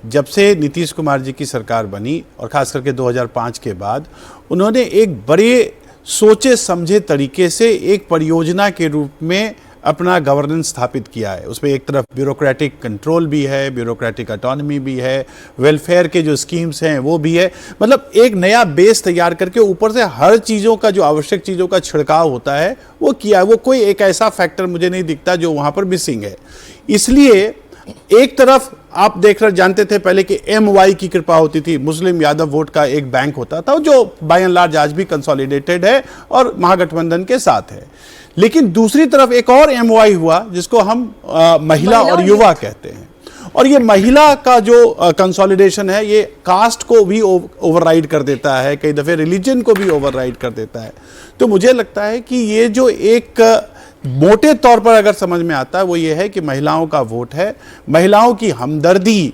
जब से नीतीश कुमार जी की सरकार बनी और ख़ास करके 2005 के बाद उन्होंने एक बड़े सोचे समझे तरीके से एक परियोजना के रूप में अपना गवर्नेंस स्थापित किया है। उसमें एक तरफ ब्यूरोक्रेटिक कंट्रोल भी है, ब्यूरोक्रेटिक ऑटोनॉमी भी है, वेलफेयर के जो स्कीम्स हैं वो भी है। मतलब एक नया बेस तैयार करके ऊपर से हर चीज़ों का जो आवश्यक चीज़ों का छिड़काव होता है वो किया है। वो कोई एक ऐसा फैक्टर मुझे नहीं दिखता जो वहाँ पर मिसिंग है। इसलिए एक तरफ आप देख रहे जानते थे पहले कि MY की कृपा होती थी, मुस्लिम यादव वोट का एक बैंक होता था जो बाय एंड लार्ज आज भी कंसोलिडेटेड है और महागठबंधन के साथ है। लेकिन दूसरी तरफ एक और MY हुआ जिसको हम महिला और युवा कहते हैं, और ये महिला का जो कंसोलिडेशन है ये कास्ट को भी ओवरराइड कर देता है, कई दफे रिलीजन को भी ओवरराइड कर देता है। तो मुझे लगता है कि ये जो एक मोटे तौर पर अगर समझ में आता है वो ये है कि महिलाओं का वोट है, महिलाओं की हमदर्दी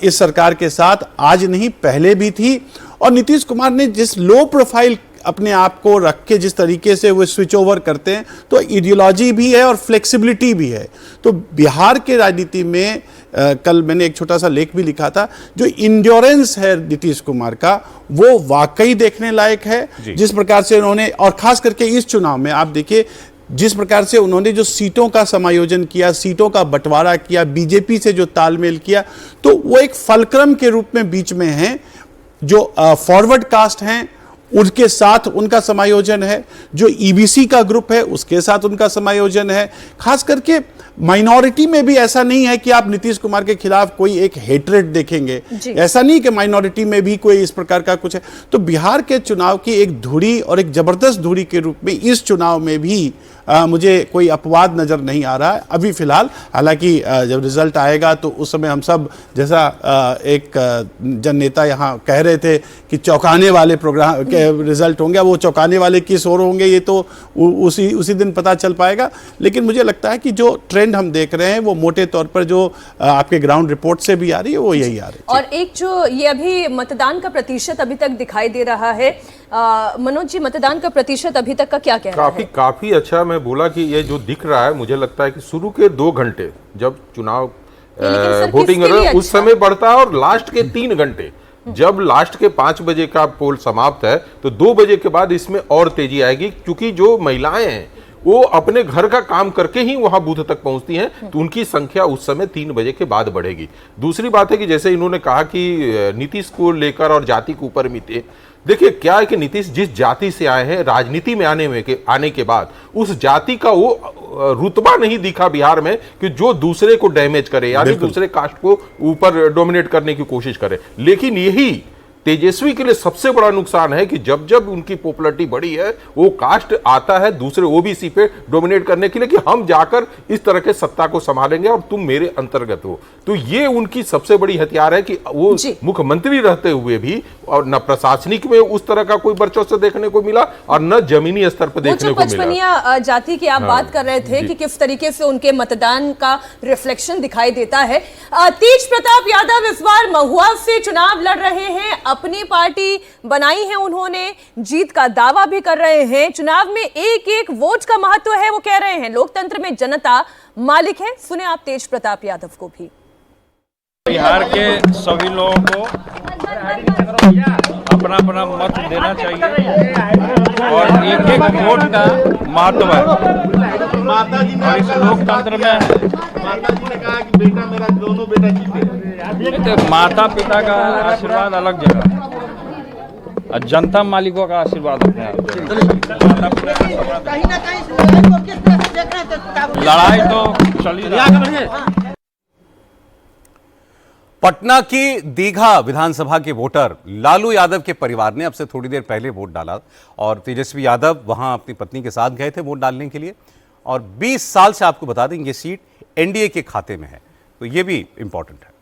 इस सरकार के साथ आज नहीं पहले भी थी। और नीतीश कुमार ने जिस लो प्रोफाइल अपने आप को रख के जिस तरीके से वो स्विच ओवर करते हैं तो आइडियोलॉजी भी है और फ्लेक्सिबिलिटी भी है। तो बिहार के राजनीति में कल मैंने एक छोटा सा लेख भी लिखा था, जो इंड्योरेंस है नीतीश कुमार का वो वाकई देखने लायक है। जिस प्रकार से उन्होंने, और खास करके इस चुनाव में आप देखिए जिस प्रकार से उन्होंने जो सीटों का समायोजन किया, सीटों का बंटवारा किया, बीजेपी से जो तालमेल किया, तो वो एक फलक्रम के रूप में बीच में है। जो फॉरवर्ड कास्ट हैं उनके साथ उनका समायोजन है, जो EBC का ग्रुप है उसके साथ उनका समायोजन है। खास करके माइनॉरिटी में भी ऐसा नहीं है कि आप नीतीश कुमार के खिलाफ कोई एक हेट्रेड देखेंगे, ऐसा नहीं कि माइनॉरिटी में भी कोई इस प्रकार का कुछ है। तो बिहार के चुनाव की एक धुरी और एक जबरदस्त धुरी के रूप में इस चुनाव में भी मुझे कोई अपवाद नजर नहीं आ रहा है अभी फिलहाल। हालांकि जब रिजल्ट आएगा तो उस समय हम सब, जैसा एक जन नेता यहाँ कह रहे थे कि चौंकाने वाले प्रोग्राम के रिजल्ट होंगे, वो चौंकाने वाले किस ओर होंगे ये तो उसी दिन पता चल पाएगा। लेकिन मुझे लगता है कि जो ट्रेंड हम देख रहे हैं वो मोटे तौर पर जो आपके ग्राउंड रिपोर्ट से भी आ रही है वो यही आ रही है। और एक जो ये अभी मतदान का प्रतिशत अभी तक दिखाई दे रहा है, मनोज जी मतदान का प्रतिशत अभी तक का क्या कह रहा है? काफी अच्छा। मैं बोला कि ये जो दिख रहा है मुझे लगता है कि शुरू के 2 घंटे जब चुनाव वोटिंग हो रहा है उस समय बढ़ता है, और लास्ट के 3 घंटे जब लास्ट के 5 बजे का पोल समाप्त है तो 2 बजे के बाद इसमें और तेजी आएगी, क्योंकि जो महिलाएं हैं वो अपने घर का काम करके ही वहां बूथ तक पहुंचती हैं, तो उनकी संख्या उस समय 3 बजे के बाद बढ़ेगी। दूसरी बात है कि जैसे इन्होंने कहा कि नीतीश को लेकर और जाति के ऊपर भी थे, देखिए क्या है कि नीतीश जिस जाति से आए हैं, राजनीति में आने के बाद उस जाति का वो रुतबा नहीं दिखा बिहार में कि जो दूसरे को डैमेज करे, यानी दूसरे कास्ट को ऊपर डोमिनेट करने की कोशिश करे। लेकिन यही तेजस्वी के लिए सबसे बड़ा नुकसान है कि जब जब उनकी पॉपुलैरिटी बढ़ी है वो कास्ट आता है दूसरे OBC पे डोमिनेट करने के लिए कि हम जाकर इस तरह के सत्ता को संभालेंगे और तुम मेरे अंतर्गत हो। तो ये उनकी सबसे बड़ी हथियार है कि वो मुख्यमंत्री रहते हुए भी और न प्रशासनिक में उस तरह का कोई वर्चस्व देखने को मिला और न जमीनी स्तर पर देखने को मिला। पचपनिया जाति की आप बात कर रहे थे कि किस तरीके से उनके मतदान का रिफ्लेक्शन दिखाई देता है। तेज प्रताप यादव इस बार महुआ से चुनाव लड़ रहे हैं, अपनी पार्टी बनाई है उन्होंने, जीत का दावा भी कर रहे हैं। चुनाव में एक एक वोट का महत्व है वो कह रहे हैं, लोकतंत्र में जनता मालिक है। सुने आप तेज प्रताप यादव को भी। बिहार के सभी लोगों को अपना अपना मत देना चाहिए और एक एक वोट का महत्व है। और इस लोकतंत्र में माता जी ने कहा कि बेटा मेरा, दोनों बेटा जीते। तो माता पिता का आशीर्वाद अलग जगह और जनता मालिकों का आशीर्वाद अपने लड़ाई तो चली रही है। पटना की दीघा विधानसभा के वोटर लालू यादव के परिवार ने अब से थोड़ी देर पहले वोट डाला और तेजस्वी यादव वहां अपनी पत्नी के साथ गए थे वोट डालने के लिए। और 20 साल से आपको बता दें ये सीट NDA के खाते में है, तो ये भी इंपॉर्टेंट है।